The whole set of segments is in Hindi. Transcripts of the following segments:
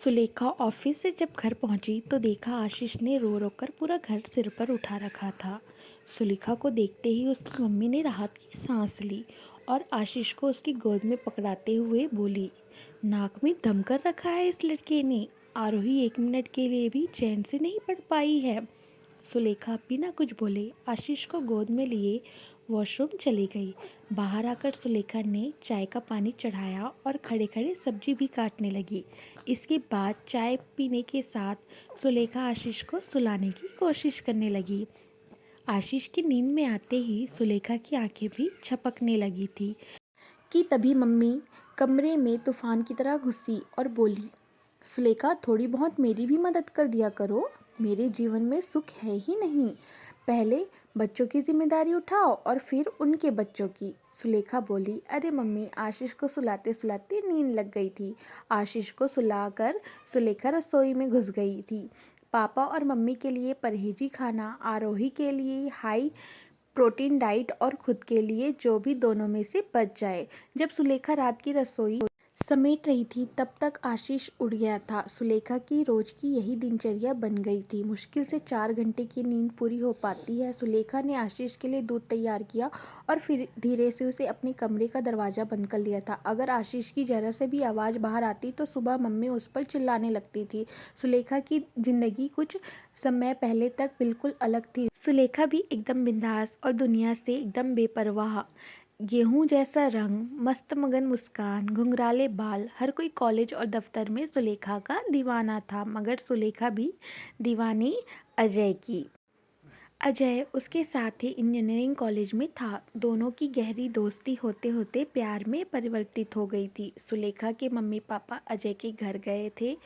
सुलेखा ऑफिस से जब घर पहुंची तो देखा आशीष ने रो रो कर पूरा घर सिर पर उठा रखा था। सुलेखा को देखते ही उसकी मम्मी ने राहत की सांस ली और आशीष को उसकी गोद में पकड़ाते हुए बोली, नाक में दम कर रखा है इस लड़के ने। आरोही 1 मिनट के लिए भी चैन से नहीं पढ़ पाई है। सुलेखा बिना कुछ बोले आशीष को गोद में लिए वॉशरूम चली गई। बाहर आकर सुलेखा ने चाय का पानी चढ़ाया और खड़े खड़े सब्जी भी काटने लगी। इसके बाद चाय पीने के साथ सुलेखा आशीष को सुलाने की कोशिश करने लगी। आशीष की नींद में आते ही सुलेखा की आंखें भी झपकने लगी थी कि तभी मम्मी कमरे में तूफान की तरह घुसी और बोली, सुलेखा थोड़ी बहुत मेरी भी मदद कर दिया करो। मेरे जीवन में सुख है ही नहीं। पहले बच्चों की जिम्मेदारी उठाओ और फिर उनके बच्चों की। सुलेखा बोली, अरे मम्मी, आशीष को सुलाते सुलाते नींद लग गई थी। आशीष को सुलाकर सुलेखा रसोई में घुस गई थी। पापा और मम्मी के लिए परहेजी खाना, आरोही के लिए हाई प्रोटीन डाइट और खुद के लिए जो भी दोनों में से बच जाए। जब सुलेखा रात की रसोई समेट रही थी तब तक आशीष उड़ गया था। सुलेखा की रोज की यही दिनचर्या बन गई थी। मुश्किल से 4 घंटे की नींद पूरी हो पाती है। सुलेखा ने आशीष के लिए दूध तैयार किया और फिर धीरे से उसे अपने कमरे का दरवाज़ा बंद कर लिया था। अगर आशीष की जरा से भी आवाज़ बाहर आती तो सुबह मम्मी उस पर चिल्लाने लगती थी। सुलेखा की जिंदगी कुछ समय पहले तक बिल्कुल अलग थी। सुलेखा भी एकदम बिंदास और दुनिया से एकदम बेपरवाह। गेहूं जैसा रंग, मस्त मगन मुस्कान, घुंघराले बाल, हर कोई कॉलेज और दफ्तर में सुलेखा का दीवाना था। मगर सुलेखा भी दीवानी अजय की। अजय उसके साथ ही इंजीनियरिंग कॉलेज में था। दोनों की गहरी दोस्ती होते होते प्यार में परिवर्तित हो गई थी। सुलेखा के मम्मी पापा अजय के घर गए थे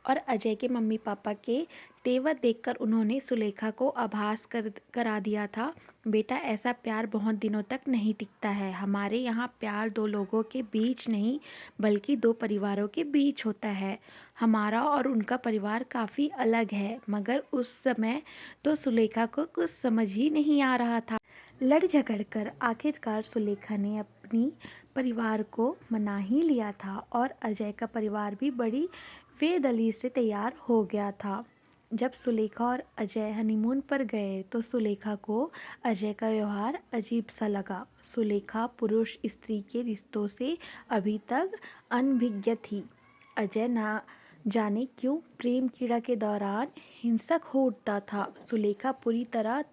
और अजय के मम्मी पापा के तेवर देखकर उन्होंने सुलेखा को आभास करा दिया था, बेटा ऐसा प्यार बहुत दिनों तक नहीं टिकता है। हमारे यहाँ प्यार दो लोगों के बीच नहीं बल्कि दो परिवारों के बीच होता है। हमारा और उनका परिवार काफ़ी अलग है। मगर उस समय तो सुलेखा को कुछ समझ ही नहीं आ रहा था। लड़ झगड़ कर आखिरकार सुलेखा ने अपनी परिवार को मना ही लिया था और अजय का परिवार भी बड़ी बेदली से तैयार हो गया था। जब सुलेखा और अजय हनीमून पर गए तो सुलेखा को अजय का व्यवहार अजीब सा लगा। सुलेखा पुरुष स्त्री के रिश्तों से अभी तक अनभिज्ञ थी। अजय ना जाने क्यों प्रेम कीड़ा के दौरान हिंसक हो उठता था। सुलेखा पूरी तरह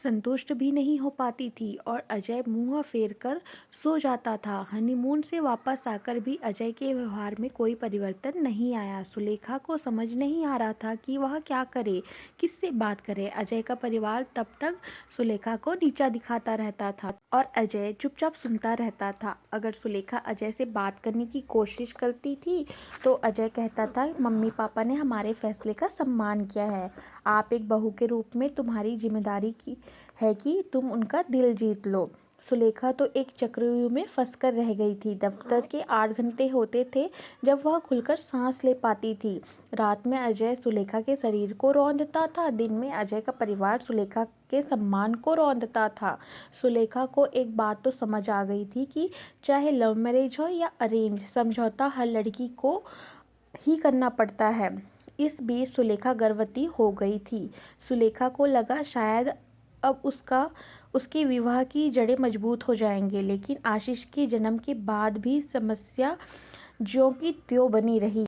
संतुष्ट भी नहीं हो पाती थी और अजय मुंह फेर कर सो जाता था। हनीमून से वापस आकर भी अजय के व्यवहार में कोई परिवर्तन नहीं आया। सुलेखा को समझ नहीं आ रहा था कि वह क्या करे, किससे बात करे। अजय का परिवार तब तक सुलेखा को नीचा दिखाता रहता था और अजय चुपचाप सुनता रहता था। अगर सुलेखा अजय से बात करने की कोशिश करती थी तो अजय कहता था, मम्मी पापा ने हमारे फैसले का सम्मान किया है। आप एक बहू के रूप में तुम्हारी जिम्मेदारी की है कि तुम उनका दिल जीत लो। सुलेखा तो एक चक्रव्यूह में फंसकर रह गई थी। दफ्तर के 8 घंटे होते थे जब वह खुलकर सांस ले पाती थी। रात में अजय सुलेखा के शरीर को रौंदता था, दिन में अजय का परिवार सुलेखा के सम्मान को रौंदता था। सुलेखा को एक बात तो समझ आ गई थी कि चाहे लव मैरिज हो या अरेंज, समझौता हर लड़की को ही करना पड़ता है। इस बीच सुलेखा गर्भवती हो गई थी। सुलेखा को लगा शायद अब उसके विवाह की जड़ें मजबूत हो जाएंगे, लेकिन आशीष के जन्म के बाद भी समस्या ज्यों की त्यों बनी रही।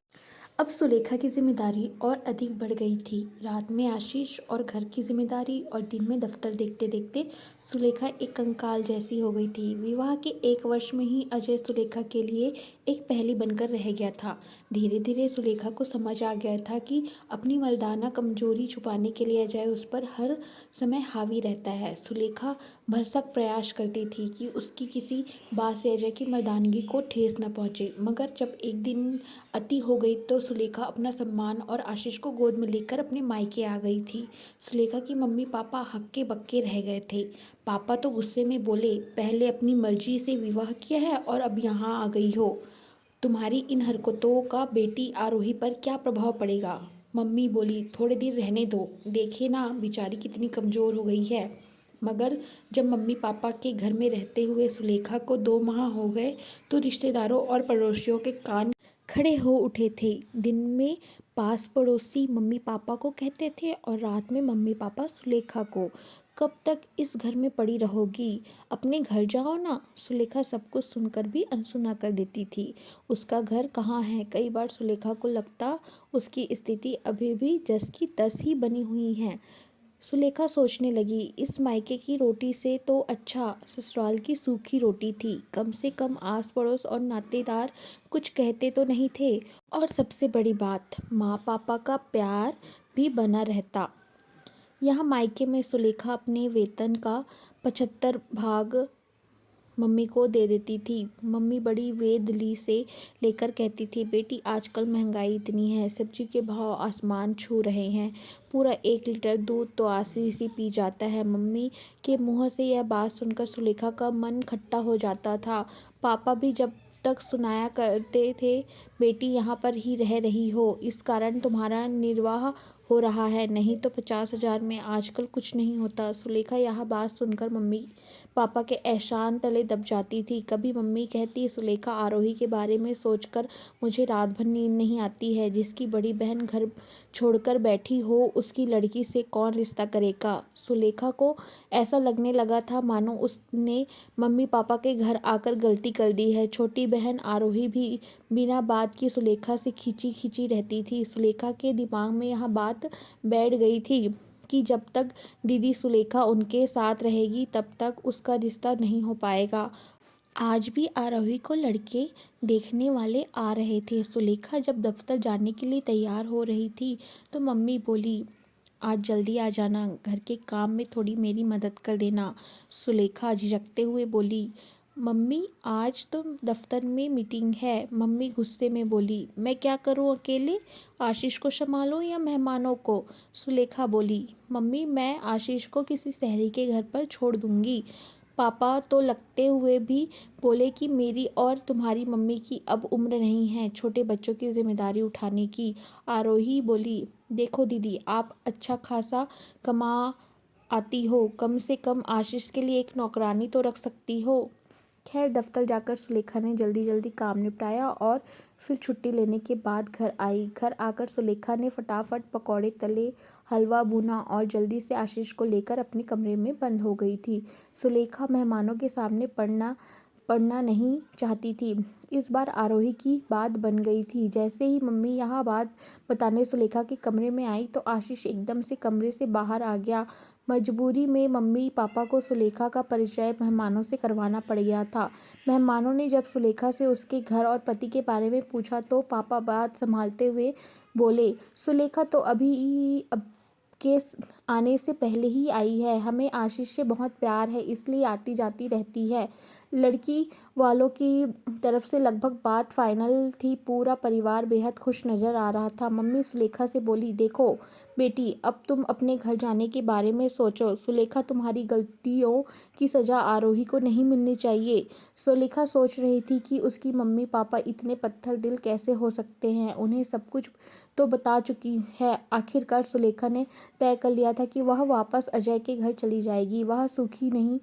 अब सुलेखा की जिम्मेदारी और अधिक बढ़ गई थी। रात में आशीष और घर की जिम्मेदारी और दिन में दफ्तर देखते देखते सुलेखा एक कंकाल जैसी हो गई थी। विवाह के 1 वर्ष में ही अजय सुलेखा के लिए एक पहेली बनकर रह गया था। धीरे धीरे सुलेखा को समझ आ गया था कि अपनी मर्दाना कमजोरी छुपाने के लिए अजय उस पर हर समय हावी रहता है। सुलेखा भरसक प्रयास करती थी कि उसकी किसी बात से अजय की मर्दानगी को ठेस न पहुंचे। मगर जब एक दिन अति हो गई तो सुलेखा अपना सम्मान और आशीष को गोद में लेकर अपने मायके आ गई थी। सुलेखा की मम्मी पापा हक्के बक्के रह गए थे। पापा तो गुस्से में बोले, पहले अपनी मर्जी से विवाह किया है और अब यहाँ आ गई हो। तुम्हारी इन हरकतों का बेटी आरोही पर क्या प्रभाव पड़ेगा। मम्मी बोली, थोड़े दिन रहने दो, देखे ना बेचारी कितनी कमज़ोर हो गई है। मगर जब मम्मी पापा के घर में रहते हुए सुलेखा को 2 माह हो गए तो रिश्तेदारों और पड़ोसियों के कान खड़े हो उठे थे। दिन में पास पड़ोसी मम्मी पापा को कहते थे और रात में मम्मी पापा सुलेखा को, कब तक इस घर में पड़ी रहोगी, अपने घर जाओ ना। सुलेखा सब कुछ सुनकर भी अनसुना कर देती थी। उसका घर कहाँ है। कई बार सुलेखा को लगता उसकी स्थिति अभी भी जस की तस ही बनी हुई है। सुलेखा सोचने लगी, इस मायके की रोटी से तो अच्छा ससुराल की सूखी रोटी थी। कम से कम आस पड़ोस और नातेदार कुछ कहते तो नहीं थे, और सबसे बड़ी बात, माँ पापा का प्यार भी बना रहता। यहाँ मायके में सुलेखा अपने वेतन का 75 भाग मम्मी को दे देती थी। मम्मी बड़ी वेदली से लेकर कहती थी, बेटी आजकल महंगाई इतनी है, सब्जी के भाव आसमान छू रहे हैं, पूरा 1 लीटर दूध तो आशीष ही पी जाता है। मम्मी के मुंह से यह बात सुनकर सुलेखा का मन खट्टा हो जाता था। पापा भी जब तक सुनाया करते थे, बेटी यहाँ पर ही रह रही हो, इस कारण तुम्हारा निर्वाह हो रहा है, नहीं तो 50,000 में आजकल कुछ नहीं होता। सुलेखा यह बात सुनकर मम्मी पापा के एहसान तले दब जाती थी। कभी मम्मी कहती, सुलेखा आरोही के बारे में सोचकर मुझे रात भर नींद नहीं आती है। जिसकी बड़ी बहन घर छोड़कर बैठी हो, उसकी लड़की से कौन रिश्ता करेगा। सुलेखा को ऐसा लगने लगा था मानो उसने मम्मी पापा के घर आकर गलती कर दी है। छोटी बहन आरोही भी बिना बात की सुलेखा से खींची खींची रहती थी। सुलेखा के दिमाग में यह बात बैठ गई थी कि जब तक दीदी सुलेखा उनके साथ रहेगी तब तक उसका रिश्ता नहीं हो पाएगा। आज भी आरोही को लड़के देखने वाले आ रहे थे। सुलेखा जब दफ्तर जाने के लिए तैयार हो रही थी तो मम्मी बोली, आज जल्दी आ जाना, घर के काम में थोड़ी मेरी मदद कर देना। सुलेखा झिझकते हुए बोली, मम्मी आज तो दफ्तर में मीटिंग है। मम्मी गुस्से में बोली, मैं क्या करूं अकेले, आशीष को संभालूं या मेहमानों को। सुलेखा बोली, मम्मी मैं आशीष को किसी सहेली के घर पर छोड़ दूंगी। पापा तो लगते हुए भी बोले कि मेरी और तुम्हारी मम्मी की अब उम्र नहीं है छोटे बच्चों की जिम्मेदारी उठाने की। आरोही बोली, देखो दीदी, आप अच्छा खासा कमा आती हो, कम से कम आशीष के लिए एक नौकरानी तो रख सकती हो। खैर दफ्तर जाकर सुलेखा ने जल्दी जल्दी काम निपटाया और फिर छुट्टी लेने के बाद घर आई। घर आकर सुलेखा ने फटाफट पकौड़े तले, हलवा भुना और जल्दी से आशीष को लेकर अपने कमरे में बंद हो गई थी। सुलेखा मेहमानों के सामने पढ़ना नहीं चाहती थी। इस बार आरोही की बात बन गई थी। जैसे ही मम्मी यह बात बताने सुलेखा के कमरे में आई तो आशीष एकदम से कमरे से बाहर आ गया। मजबूरी में मम्मी पापा को सुलेखा का परिचय मेहमानों से करवाना पड़ गया था। मेहमानों ने जब सुलेखा से उसके घर और पति के बारे में पूछा तो पापा बात संभालते हुए बोले, सुलेखा तो अभी अब के आने से पहले ही आई है। हमें आशीष से बहुत प्यार है, इसलिए आती जाती रहती है। लड़की वालों की तरफ से लगभग बात फाइनल थी। पूरा परिवार बेहद खुश नज़र आ रहा था। मम्मी सुलेखा से बोली, देखो बेटी, अब तुम अपने घर जाने के बारे में सोचो। सुलेखा, तुम्हारी गलतियों की सज़ा आरोही को नहीं मिलनी चाहिए। सुलेखा सोच रही थी कि उसकी मम्मी पापा इतने पत्थर दिल कैसे हो सकते हैं। उन्हें सब कुछ तो बता चुकी है। आखिरकार सुलेखा ने तय कर लिया था कि वह वापस अजय के घर चली जाएगी। वह सुखी नहीं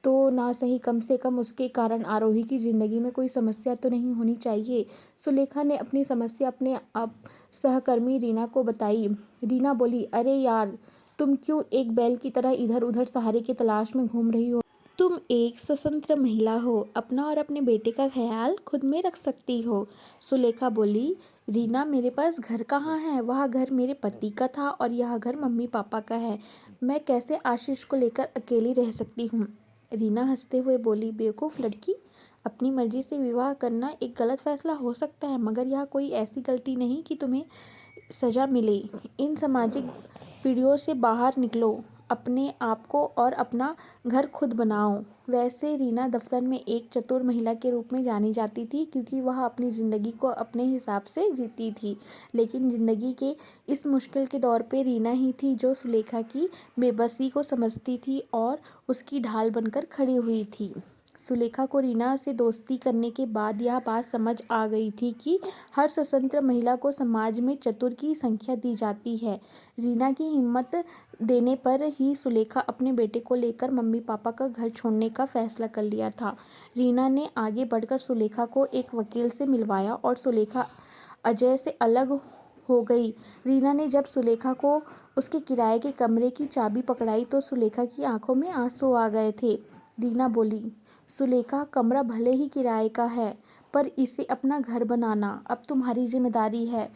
तो ना सही, कम से कम उसके कारण आरोही की ज़िंदगी में कोई समस्या तो नहीं होनी चाहिए। सुलेखा ने अपनी समस्या अपने आप सहकर्मी रीना को बताई। रीना बोली, अरे यार, तुम क्यों एक बैल की तरह इधर उधर सहारे की तलाश में घूम रही हो। तुम एक स्वतंत्र महिला हो, अपना और अपने बेटे का ख्याल खुद में रख सकती हो। सुलेखा बोली, रीना, मेरे पास घर कहाँ है, वह घर मेरे पति का था और यह घर मम्मी पापा का है। मैं कैसे आशीष को लेकर अकेली रह सकती हूँ। रीना हंसते हुए बोली, बेवकूफ़ लड़की, अपनी मर्जी से विवाह करना एक गलत फैसला हो सकता है, मगर यह कोई ऐसी गलती नहीं कि तुम्हें सज़ा मिले। इन सामाजिक पीढ़ियों से बाहर निकलो, अपने आप को और अपना घर खुद बनाओ। वैसे रीना दफ्तर में एक चतुर महिला के रूप में जानी जाती थी, क्योंकि वह अपनी ज़िंदगी को अपने हिसाब से जीती थी। लेकिन ज़िंदगी के इस मुश्किल के दौर पे रीना ही थी जो सुलेखा की बेबसी को समझती थी और उसकी ढाल बनकर खड़ी हुई थी। सुलेखा को रीना से दोस्ती करने के बाद यह बात समझ आ गई थी कि हर स्वतंत्र महिला को समाज में चतुर की संख्या दी जाती है। रीना की हिम्मत देने पर ही सुलेखा अपने बेटे को लेकर मम्मी पापा का घर छोड़ने का फैसला कर लिया था। रीना ने आगे बढ़कर सुलेखा को एक वकील से मिलवाया और सुलेखा अजय से अलग हो गई। रीना ने जब सुलेखा को उसके किराए के कमरे की चाबी पकड़ाई तो सुलेखा की आंखों में आंसू आ गए थे। रीना बोली, सुलेखा, कमरा भले ही किराए का है, पर इसे अपना घर बनाना अब तुम्हारी जिम्मेदारी है।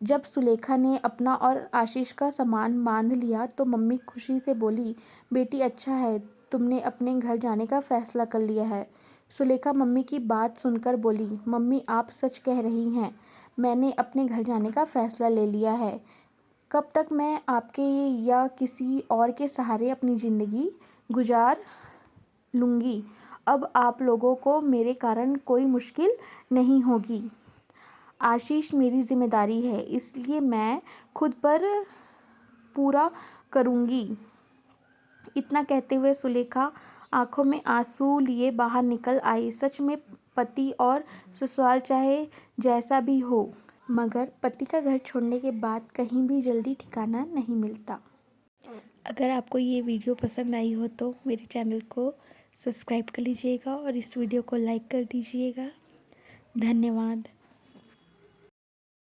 जब सुलेखा ने अपना और आशीष का सामान बांध लिया तो मम्मी खुशी से बोली, बेटी अच्छा है, तुमने अपने घर जाने का फैसला कर लिया है। सुलेखा मम्मी की बात सुनकर बोली, मम्मी आप सच कह रही हैं, मैंने अपने घर जाने का फैसला ले लिया है। कब तक मैं आपके या किसी और के सहारे अपनी ज़िंदगी गुजार लूँगी। अब आप लोगों को मेरे कारण कोई मुश्किल नहीं होगी। आशीष मेरी जिम्मेदारी है, इसलिए मैं खुद पर पूरा करूँगी। इतना कहते हुए सुलेखा आंखों में आंसू लिए बाहर निकल आई। सच में पति और ससुराल चाहे जैसा भी हो, मगर पति का घर छोड़ने के बाद कहीं भी जल्दी ठिकाना नहीं मिलता। अगर आपको ये वीडियो पसंद आई हो तो मेरे चैनल को सब्सक्राइब कर लीजिएगा और इस वीडियो को लाइक कर दीजिएगा। धन्यवाद।